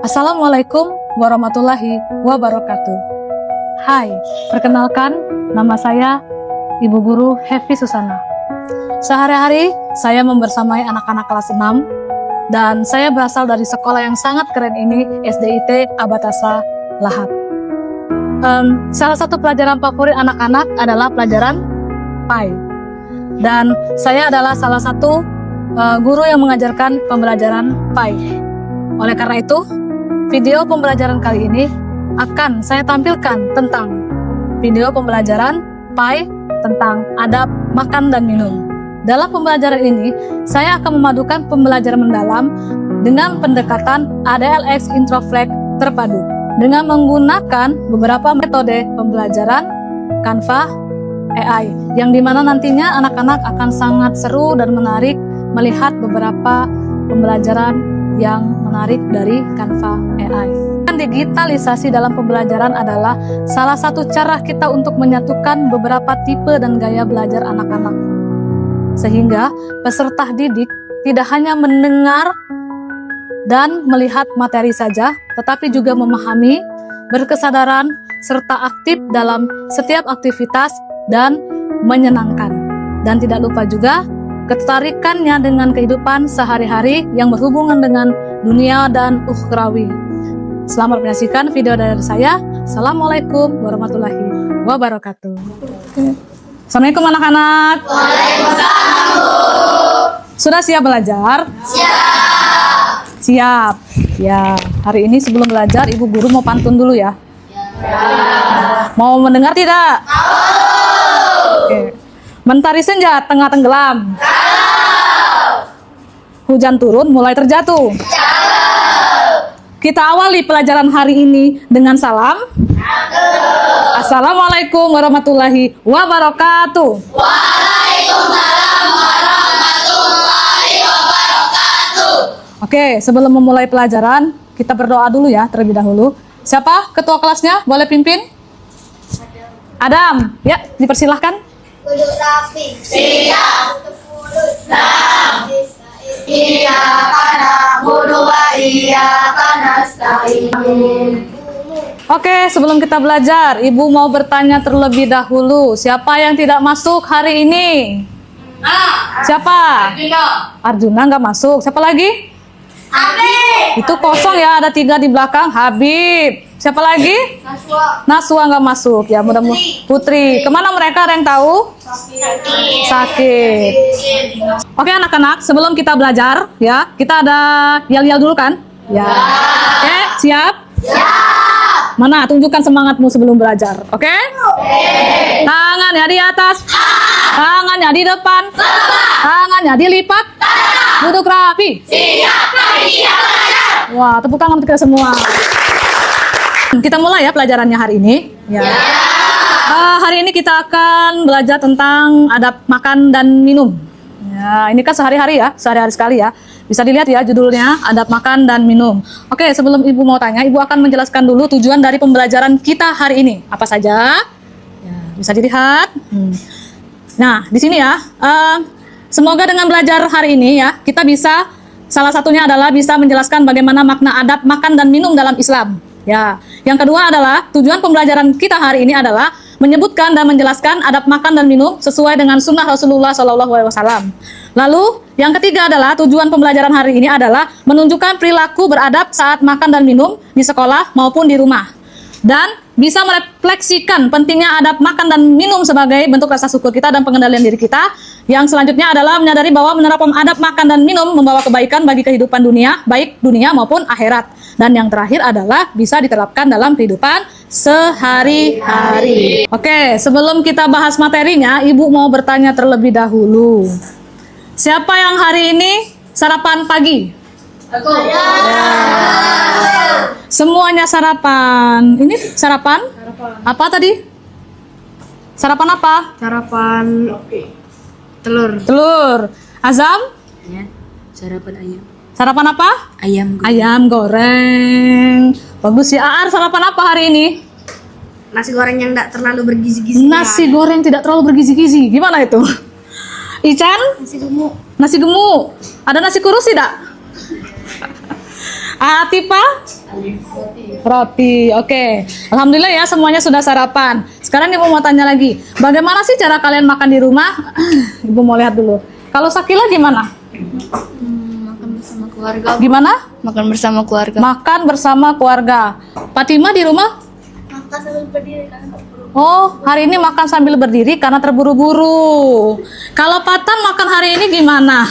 Assalamualaikum warahmatullahi wabarakatuh. Hai, perkenalkan nama saya Ibu Guru Hefi Susana. Sehari-hari saya membersamai anak-anak kelas 6 dan saya berasal dari sekolah yang sangat keren ini, SDIT Abatasa Lahad. Salah satu pelajaran favorit anak-anak adalah pelajaran PAI. Dan saya adalah salah satu guru yang mengajarkan pembelajaran PAI. Oleh karena itu, video pembelajaran kali ini akan saya tampilkan tentang video pembelajaran PAI tentang adab makan dan minum. Dalam pembelajaran ini, saya akan memadukan pembelajaran mendalam dengan pendekatan ADLX Introflex terpadu dengan menggunakan beberapa metode pembelajaran Canva AI yang dimana nantinya anak-anak akan sangat seru dan menarik melihat beberapa pembelajaran yang menarik dari Canva AI. Digitalisasi dalam pembelajaran adalah salah satu cara kita untuk menyatukan beberapa tipe dan gaya belajar anak-anak. Sehingga peserta didik tidak hanya mendengar dan melihat materi saja, tetapi juga memahami, berkesadaran, serta aktif dalam setiap aktivitas dan menyenangkan. Dan tidak lupa juga ketertarikannya dengan kehidupan sehari-hari yang berhubungan dengan dunia dan ukhrawi. Selamat menyaksikan video dari saya. Assalamualaikum warahmatullahi wabarakatuh. Assalamualaikum anak-anak. Waalaikumsalam. Sudah siap belajar? Siap. Siap. Ya, hari ini sebelum belajar Ibu Guru mau pantun dulu ya. Ya. Mau mendengar tidak? Mau. Oke. Mentari senja tengah tenggelam. Kalau. Hujan turun mulai terjatuh. Kita awali pelajaran hari ini dengan salam. Assalamualaikum warahmatullahi wabarakatuh. Waalaikumsalam warahmatullahi wabarakatuh. Oke, sebelum memulai pelajaran, kita berdoa dulu ya terlebih dahulu. Siapa ketua kelasnya? Boleh pimpin? Adam. Ya, dipersilahkan. Duduk rapi. Siap. Tutup mulut. Nah. Iya karena berdua iya karena nasta'in. Oke, sebelum kita belajar, Ibu mau bertanya terlebih dahulu. Siapa yang tidak masuk hari ini? Siapa? Arjuna nggak masuk. Siapa lagi? Habib. Itu kosong ya, ada 3 di belakang. Habib. Siapa lagi? Naswa nggak masuk. Ya, mudah-mudahan. Putri. Kemana mereka? Ada yang tahu? Sakit. Oke anak-anak, sebelum kita belajar, ya kita ada yel-yel dulu kan? Ya. Oke, siap? Siap. Mana? Tunjukkan semangatmu sebelum belajar. Oke? Tangannya di atas. Tangannya di depan. Tangannya dilipat. Duduk rapi. Siap kami siap belajar. Wah, tepuk tangan untuk kita semua. Kita mulai ya pelajarannya hari ini. Ya. Hari ini kita akan belajar tentang adab makan dan minum. Ya, ini kan sehari-hari ya, sehari-hari sekali ya. Bisa dilihat ya judulnya, adab makan dan minum. Oke, sebelum Ibu mau tanya, Ibu akan menjelaskan dulu tujuan dari pembelajaran kita hari ini. Apa saja? Ya, bisa dilihat. Nah, di sini ya, semoga dengan belajar hari ini ya, kita bisa, salah satunya adalah bisa menjelaskan bagaimana makna adab makan dan minum dalam Islam. Ya, yang kedua adalah tujuan pembelajaran kita hari ini adalah menyebutkan dan menjelaskan adab makan dan minum sesuai dengan sunnah Rasulullah SAW. Lalu yang ketiga adalah tujuan pembelajaran hari ini adalah menunjukkan perilaku beradab saat makan dan minum di sekolah maupun di rumah, dan bisa merefleksikan pentingnya adab makan dan minum sebagai bentuk rasa syukur kita dan pengendalian diri kita. Yang selanjutnya adalah menyadari bahwa menerapkan adab makan dan minum membawa kebaikan bagi kehidupan dunia, baik dunia maupun akhirat. Dan yang terakhir adalah bisa diterapkan dalam kehidupan sehari-hari. Oke, sebelum kita bahas materinya, Ibu mau bertanya terlebih dahulu. Siapa yang hari ini sarapan pagi? Aku. Ya. Semuanya sarapan. Ini sarapan? Apa tadi? Sarapan apa? Sarapan telur. Telur. Azam? Ya, sarapan ayam. Sarapan apa? Ayam. Ayam goreng. Bagus ya. Aar sarapan apa hari ini? Nasi goreng yang tidak terlalu bergizi-gizi. Nasi goreng tidak terlalu bergizi-gizi. Gimana itu? Ican? Nasi gemuk. Nasi gemuk. Ada nasi kurus tidak? Atipa? Roti. Oke. Alhamdulillah ya semuanya sudah sarapan. Sekarang Ibu mau tanya lagi. Bagaimana sih cara kalian makan di rumah? Ibu mau lihat dulu. Kalau Sakila gimana? Makan bersama keluarga. Gimana? Makan bersama keluarga. Makan bersama keluarga. Fatima di rumah? Makan sambil berdiri kan. Oh, hari ini makan sambil berdiri karena terburu-buru. Kalau Patan makan hari ini gimana?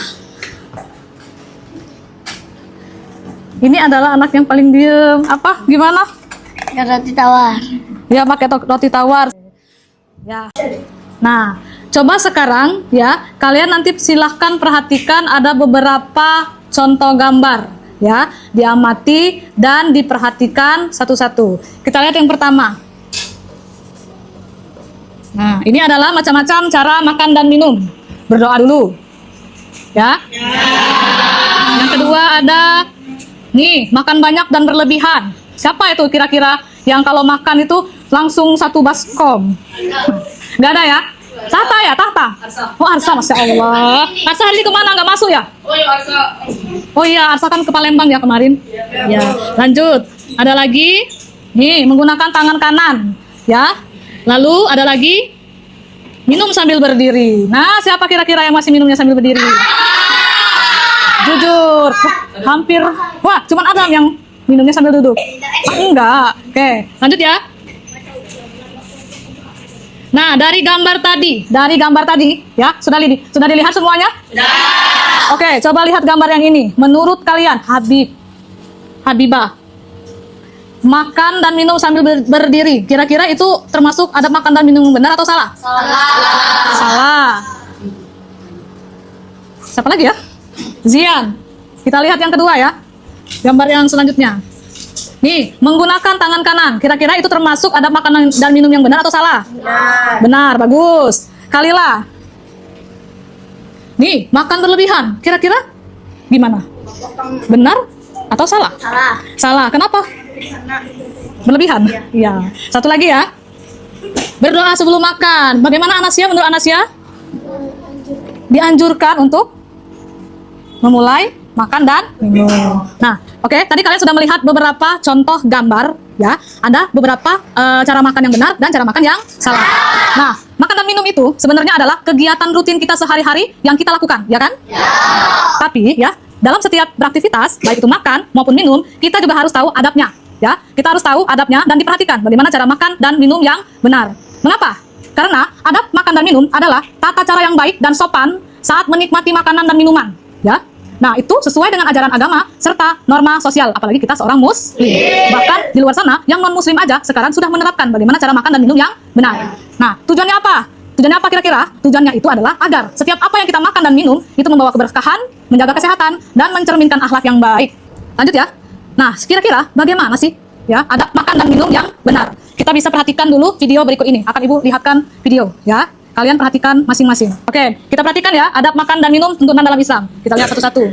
Ini adalah anak yang paling diem. Apa? Gimana? Roti tawar. Ya, pakai roti tawar. Ya. Nah, coba sekarang ya, kalian nanti silahkan perhatikan ada beberapa contoh gambar. Ya, diamati dan diperhatikan satu-satu. Kita lihat yang pertama. Nah, ini adalah macam-macam cara makan dan minum. Berdoa dulu. Ya. Yang kedua ada nih, makan banyak dan berlebihan. Siapa itu kira-kira yang kalau makan itu langsung satu baskom? Gak ada ya? Tahta ya, tahta. Oh, Arsa, Masya Allah. Arsa hari ini kemana? Nggak masuk ya? Oh iya, Arsa kan ke Palembang ya kemarin. Ya, lanjut. Ada lagi. Nih, menggunakan tangan kanan. Ya. Lalu ada lagi minum sambil berdiri. Nah, siapa kira-kira yang masih minumnya sambil berdiri? Jujur, hampir. Wah, cuman Adam yang minumnya sambil duduk. Ah, enggak. Oke, lanjut ya. Nah, dari gambar tadi, ya, sudah dilihat semuanya? Sudah. Oke, coba lihat gambar yang ini. Menurut kalian, Habibah, makan dan minum sambil berdiri, kira-kira itu termasuk adab makan dan minum benar atau salah? Salah. Siapa lagi ya? Zian. Kita lihat yang kedua ya. Gambar yang selanjutnya. Nih, menggunakan tangan kanan, kira-kira itu termasuk adab makan dan minum yang benar atau salah? Benar, bagus. Kalila. Nih, makan berlebihan, kira-kira gimana? Benar atau salah? Salah. Kenapa? Berlebihan? Iya. Satu lagi ya. Berdoa sebelum makan. Bagaimana Anasia? Menurut Anasia? Dianjurkan untuk memulai makan dan minum. Nah, oke. Tadi kalian sudah melihat beberapa contoh gambar, ya. Ada beberapa cara makan yang benar dan cara makan yang salah. Nah, makan dan minum itu sebenarnya adalah kegiatan rutin kita sehari-hari yang kita lakukan, ya kan? Tapi, ya, dalam setiap beraktivitas, baik itu makan maupun minum, kita juga harus tahu adabnya. Ya, kita harus tahu adabnya dan diperhatikan bagaimana cara makan dan minum yang benar. Mengapa? Karena adab makan dan minum adalah tata cara yang baik dan sopan saat menikmati makanan dan minuman. Ya, nah itu sesuai dengan ajaran agama serta norma sosial. Apalagi kita seorang muslim. Bahkan di luar sana yang non muslim aja sekarang sudah menerapkan bagaimana cara makan dan minum yang benar. Nah, tujuannya apa? Tujuannya apa kira-kira? Tujuannya itu adalah agar setiap apa yang kita makan dan minum itu membawa keberkahan, menjaga kesehatan, dan mencerminkan akhlak yang baik. Lanjut ya. Nah, kira-kira bagaimana sih ya adab makan dan minum yang benar? Kita bisa perhatikan dulu video berikut ini. Akan Ibu lihatkan video ya. Kalian perhatikan masing-masing. Oke, kita perhatikan ya adab makan dan minum tuntunan dalam Islam. Kita lihat satu-satu.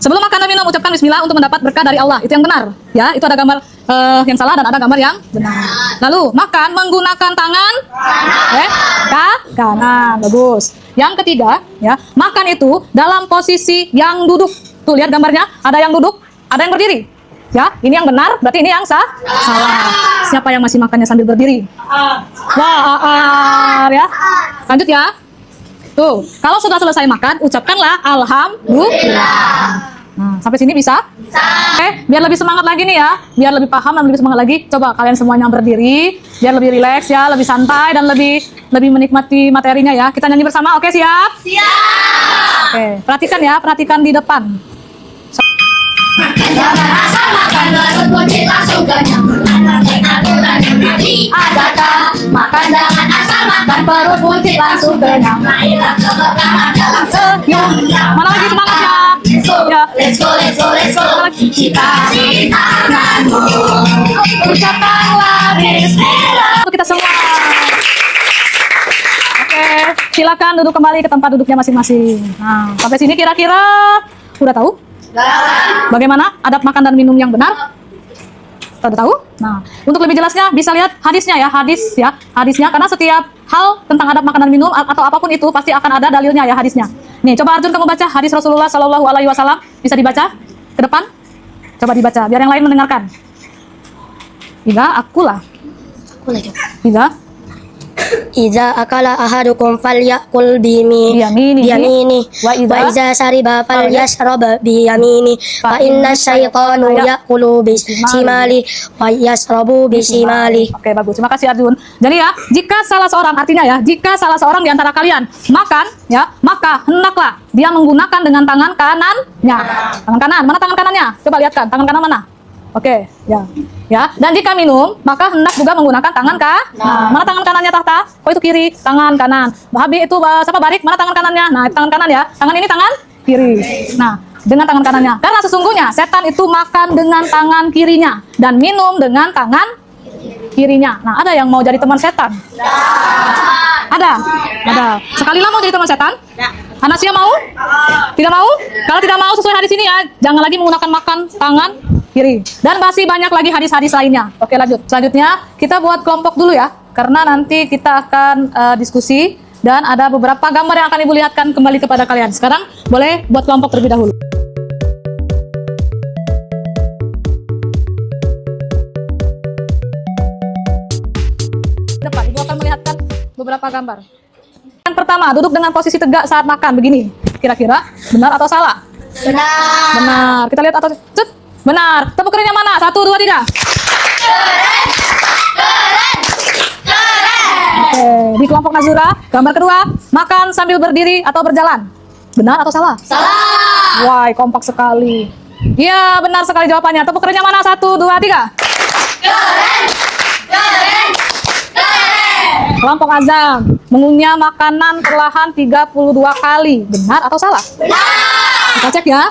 Sebelum makan dan minum, ucapkan bismillah untuk mendapat berkah dari Allah. Itu yang benar. Ya, itu ada gambar yang salah dan ada gambar yang benar. Lalu, makan menggunakan tangan kanan. Bagus. Yang ketiga, ya, makan itu dalam posisi yang duduk. Tuh, lihat gambarnya. Ada yang duduk, ada yang berdiri. Ya, ini yang benar, berarti ini yang salah. Siapa yang masih makannya sambil berdiri? Wah, ya. Lanjut ya. Tuh, kalau sudah selesai makan, ucapkanlah alhamdulillah. Nah, sampai sini bisa? Oke, biar lebih semangat lagi nih ya. Biar lebih paham dan lebih semangat lagi, coba kalian semuanya berdiri, biar lebih rileks ya, lebih santai dan lebih menikmati materinya ya. Kita nyanyi bersama, oke siap? Siap. Oke, perhatikan ya, perhatikan di depan. Jangan asal makan perut buncit langsung kenyang. Aturan yang tadi adakah? Makan jangan asal makan perut buncit langsung kenyang. Marilah keberkahan dalam senyum. Mana lagi semangatnya? Ya. Let's go. Ciptakan tanganmu. Ucapkanlah bismillah. Untuk kita semua. Oke, silakan duduk kembali ke tempat duduknya masing-masing. Nah, sampai sini kira-kira udah tahu? Bagaimana adab makan dan minum yang benar? Sudah tahu? Nah, untuk lebih jelasnya bisa lihat hadisnya ya, hadisnya karena setiap hal tentang adab makan dan minum atau apapun itu pasti akan ada dalilnya ya hadisnya. Nih, coba Arjun kamu baca hadis Rasulullah Shallallahu Alaihi Wasallam, bisa dibaca ke depan. Coba dibaca, biar yang lain mendengarkan. Iza akulah. Iza Iza akala ahadukum falyakul biyamini Wa wa iza shariba falyashrab biyamini fa inna syaitanu yakulu bisimali wa yasrabu bisimali. Oke, bagus. Terima kasih Arjun. Jadi ya, jika salah seorang, artinya ya, jika salah seorang di antara kalian makan, ya, maka hendaklah dia menggunakan dengan tangan kanannya. Tangan kanan, mana tangan kanannya? Coba lihatkan, tangan kanan mana? Oke, ya. Ya, dan jika minum, maka hendak juga menggunakan tangan kanan. Mana tangan kanannya tahta? Oh, itu kiri, tangan kanan. Bahabi itu siapa Barik? Mana tangan kanannya? Nah, itu tangan kanan ya. Tangan ini tangan kiri. Nah, dengan tangan kanannya. Karena sesungguhnya setan itu makan dengan tangan kirinya dan minum dengan tangan kirinya. Nah, ada yang mau jadi teman setan? Ada? Ada. Sekalilah mau jadi teman setan? Anasia mau? Tidak mau? Kalau tidak mau sesuai hadis ini ya, jangan lagi menggunakan makan tangan kiri. Dan masih banyak lagi hadis-hadis lainnya. Oke, lanjut. Selanjutnya kita buat kelompok dulu ya, karena nanti kita akan diskusi dan ada beberapa gambar yang akan ibu lihatkan kembali kepada kalian. Sekarang boleh buat kelompok terlebih dahulu. Depan ibu akan melihatkan beberapa gambar. Yang pertama, duduk dengan posisi tegak saat makan begini. Kira-kira benar atau salah? Benar. Benar. Kita lihat atau cut. Benar. Tepuk keren yang mana? 1, 2, 3. Oke, di kelompok Nazura, gambar kedua, makan sambil berdiri atau berjalan. Benar atau salah? Salah. Wah, kompak sekali. Iya, benar sekali jawabannya. Tepuk keren yang mana? 1, 2, 3. Keren. Keren. Keren. Kelompok Azam, mengunyah makanan perlahan 32 kali. Benar atau salah? Benar. Kita cek ya.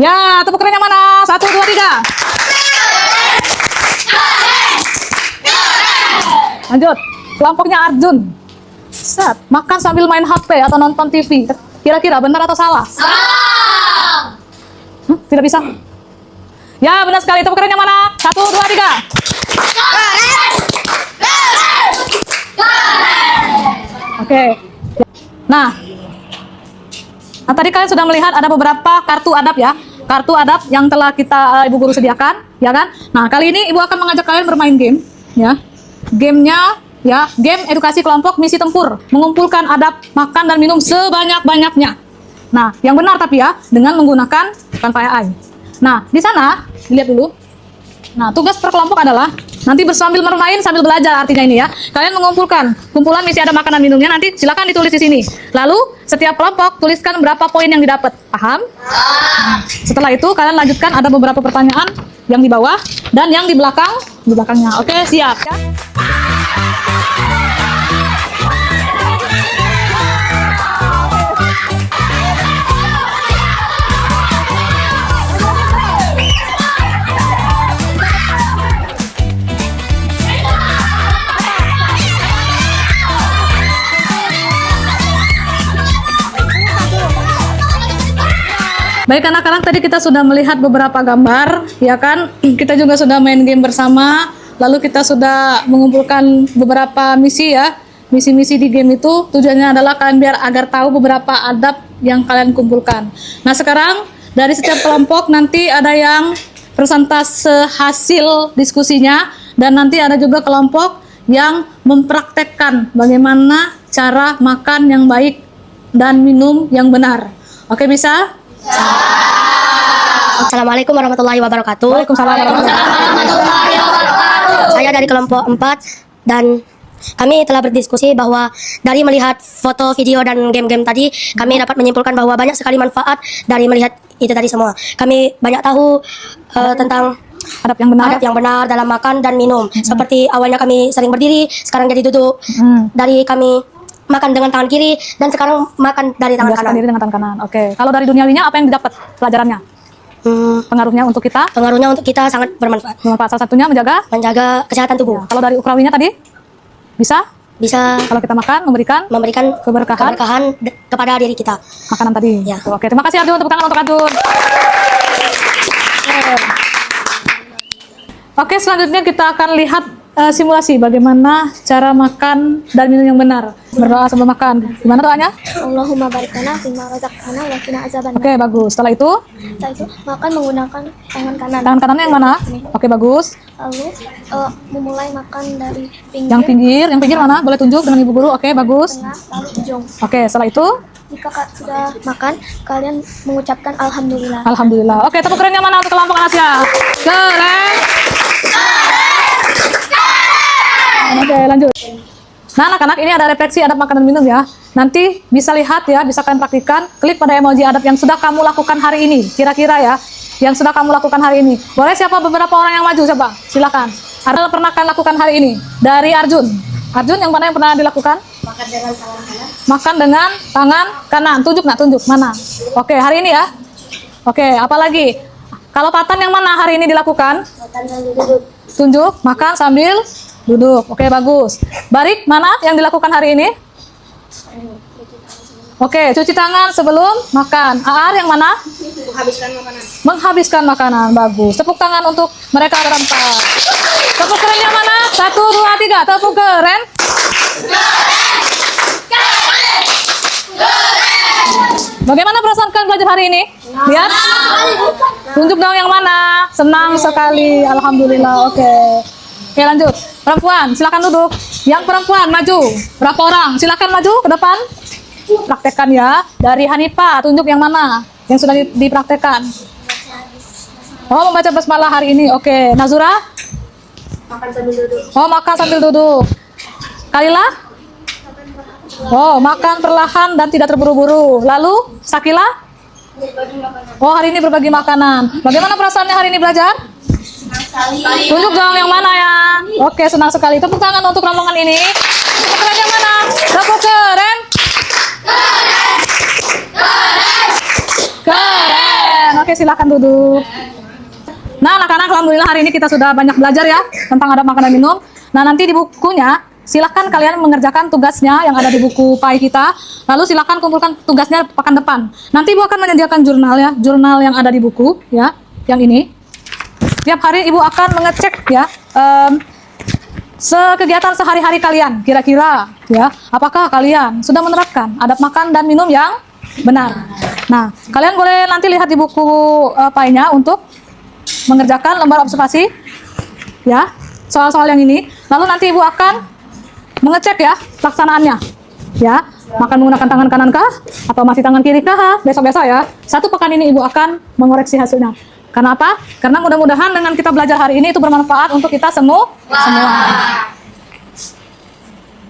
Ya, tepuk keren yang mana? 1, 2, 3. Lanjut, kelompoknya Arjun. Set, makan sambil main HP atau nonton TV. Kira-kira benar atau salah? Salah. Tidak bisa. Ya, benar sekali. Tepuk keren yang mana? 1, 2, 3. Keren. Keren. Keren. Oke. Nah, tadi kalian sudah melihat ada beberapa kartu adab ya. Kartu adab yang telah kita ibu guru sediakan, ya kan? Nah, kali ini ibu akan mengajak kalian bermain game, ya. Gamenya, ya, game edukasi kelompok misi tempur, mengumpulkan adab makan dan minum sebanyak-banyaknya. Nah, yang benar tapi ya, dengan menggunakan bukan AI. Nah, di sana dilihat dulu. Nah, tugas per kelompok adalah nanti sambil bermain sambil belajar, artinya ini ya. Kalian mengumpulkan kumpulan misi ada makanan minumnya, nanti silakan ditulis di sini. Lalu setiap kelompok tuliskan berapa poin yang didapat. Paham? Nah, setelah itu kalian lanjutkan, ada beberapa pertanyaan yang di bawah dan yang di belakangnya. Oke, siap ya? Baik anak-anak, tadi kita sudah melihat beberapa gambar, ya kan? Kita juga sudah main game bersama, lalu kita sudah mengumpulkan beberapa misi ya. Misi-misi di game itu tujuannya adalah kalian biar agar tahu beberapa adab yang kalian kumpulkan. Nah, sekarang dari setiap kelompok nanti ada yang persentase hasil diskusinya, dan nanti ada juga kelompok yang mempraktekkan bagaimana cara makan yang baik dan minum yang benar. Oke, bisa? Assalamualaikum warahmatullahi wabarakatuh. Waalaikumsalam warahmatullahi wabarakatuh. Saya dari kelompok 4 dan kami telah berdiskusi bahwa dari melihat foto, video, dan game-game tadi, kami dapat menyimpulkan bahwa banyak sekali manfaat dari melihat itu tadi semua. Kami banyak tahu tentang adab yang benar dalam makan dan minum. Seperti awalnya kami sering berdiri, sekarang jadi duduk. Dari kami makan dengan tangan kiri dan sekarang makan dari tangan kanan. Diri dengan tangan kanan. Oke. Kalau dari duniawinya apa yang didapat pelajarannya? Pengaruhnya untuk kita? Pengaruhnya untuk kita sangat bermanfaat. Salah satunya menjaga kesehatan tubuh. Kalau dari ukrawinya tadi? Bisa kalau kita makan memberikan keberkahan kepada diri kita. Makanan tadi. Ya. Oke, terima kasih Arjun, tepuk tangan untuk Arjun. Oke, selanjutnya kita akan lihat simulasi bagaimana cara makan dan minum yang benar. Berdoa sebelum makan. Gimana doanya? Allahumma barik lana fima razaqtana wa qina azabannar. Oke, bagus. Setelah itu, Setelah itu makan menggunakan tangan kanan. tangan kanannya yang mana? Oke, bagus. Lalu memulai makan dari Yang pinggir mana? Boleh tunjuk dengan ibu guru. Oke, bagus. tengah, lalu ujung. Oke, setelah itu, Jika sudah makan, kalian mengucapkan alhamdulillah. alhamdulillah. Oke, tepuk kerennya mana untuk kelompok Asia? Keren. Oke, lanjut. Nah, anak-anak, ini ada refleksi adab makan dan minum ya. Nanti bisa lihat ya, bisa kalian praktikan. Klik pada emoji adab yang sudah kamu lakukan hari ini. Kira-kira ya, yang sudah kamu lakukan hari ini. Boleh siapa beberapa orang yang maju? Coba, silakan. Ada yang pernah kalian lakukan hari ini? Dari Arjun. Arjun, yang mana yang pernah dilakukan? Makan dengan tangan kanan. Tunjuk nak, tunjuk. Mana? Oke, hari ini ya. Oke, apalagi? Kalau Patan yang mana hari ini dilakukan? Tunjuk, makan sambil duduk. Oke, bagus. Barik, mana yang dilakukan hari ini? Oke, cuci tangan sebelum makan. Aar yang mana? Menghabiskan makanan. Bagus. Tepuk tangan untuk mereka berempat. Tepuk kerennya mana? 1, 2, 3. Tepuk keren. Bagaimana perasaan kalian belajar hari ini? Lihat. Tunjuk dong yang mana. Senang sekali. Alhamdulillah. Oke. Oke, lanjut. Perempuan, silakan duduk. Yang perempuan maju. Berapa orang? Silakan maju ke depan. Praktekkan ya. Dari Hanifah, tunjuk yang mana yang sudah dipraktekkan. Oh, membaca basmalah hari ini. Oke, Nazura? Makan sambil duduk. Oh, makan sambil duduk. Kalila? Oh, makan perlahan dan tidak terburu-buru. Lalu, Sakila? Oh, hari ini berbagi makanan. Bagaimana perasaannya hari ini belajar? Tunjuk dong yang mana ya. Oke, senang sekali. Tepuk tangan untuk rombongan ini. Tepuk keren yang mana? Tepuk keren. Keren. Oke, silakan duduk. Nah, anak-anak, alhamdulillah hari ini kita sudah banyak belajar ya tentang adab makan dan minum. Nah, nanti di bukunya silakan kalian mengerjakan tugasnya yang ada di buku PAI kita. Lalu silakan kumpulkan tugasnya pekan depan. Nanti Ibu akan menyediakan jurnal ya, jurnal yang ada di buku ya, yang ini. Tiap hari Ibu akan mengecek ya kegiatan sehari-hari kalian. Kira-kira ya, apakah kalian sudah menerapkan adab makan dan minum yang benar? Nah, kalian boleh nanti lihat di buku PAI-nya untuk mengerjakan lembar observasi ya, soal-soal yang ini. Lalu nanti Ibu akan mengecek ya pelaksanaannya ya, makan menggunakan tangan kanan kah atau masih tangan kiri kah? Besok-besok ya, 1 pekan ini Ibu akan mengoreksi hasilnya. Karena apa? Karena mudah-mudahan dengan kita belajar hari ini itu bermanfaat untuk kita semua.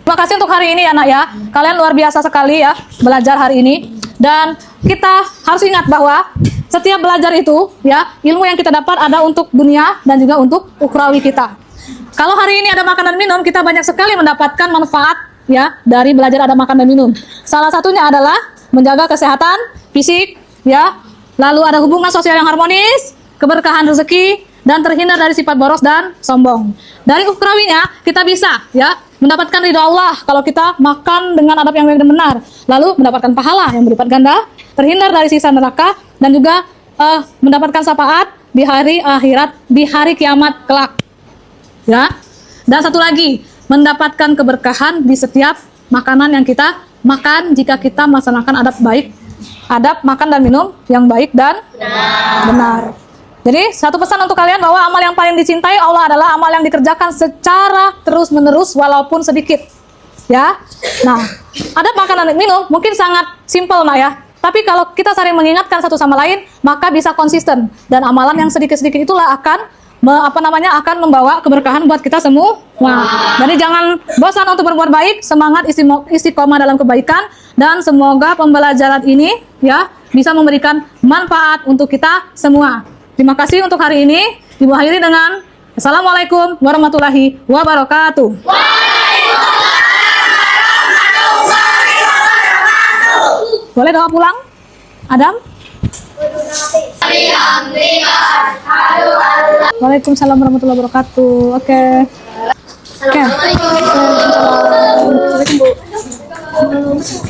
Terima kasih untuk hari ini ya nak ya. Kalian luar biasa sekali ya belajar hari ini. Dan kita harus ingat bahwa setiap belajar itu ya, ilmu yang kita dapat ada untuk dunia dan juga untuk ukhrawi kita. Kalau hari ini ada makan dan minum, kita banyak sekali mendapatkan manfaat ya dari belajar ada makan dan minum. Salah satunya adalah menjaga kesehatan fisik ya. Lalu ada hubungan sosial yang harmonis, keberkahan rezeki, dan terhindar dari sifat boros dan sombong. Dari ukhrawinya kita bisa ya mendapatkan ridho Allah kalau kita makan dengan adab yang baik dan benar. Lalu mendapatkan pahala yang berlipat ganda, terhindar dari siksa neraka, dan juga mendapatkan syafaat di hari akhirat, di hari kiamat kelak. Ya. Dan satu lagi, mendapatkan keberkahan di setiap makanan yang kita makan jika kita melaksanakan adab baik, adab makan dan minum yang baik dan benar. Jadi satu pesan untuk kalian bahwa amal yang paling dicintai Allah adalah amal yang dikerjakan secara terus-menerus walaupun sedikit. Ya. Nah, adab makan dan minum mungkin sangat simpel nak ya. Tapi kalau kita saling mengingatkan satu sama lain, maka bisa konsisten, dan amalan yang sedikit-sedikit itulah akan akan membawa keberkahan buat kita semua. Jadi jangan bosan untuk berbuat baik, semangat istiqomah dalam kebaikan, dan semoga pembelajaran ini ya bisa memberikan manfaat untuk kita semua. Terima kasih untuk hari ini. Ibu akhiri dengan Assalamualaikum warahmatullahi wabarakatuh. Boleh doa pulang? Adam? Waalaikumsalam warahmatullahi wabarakatuh. Oke. Assalamualaikum.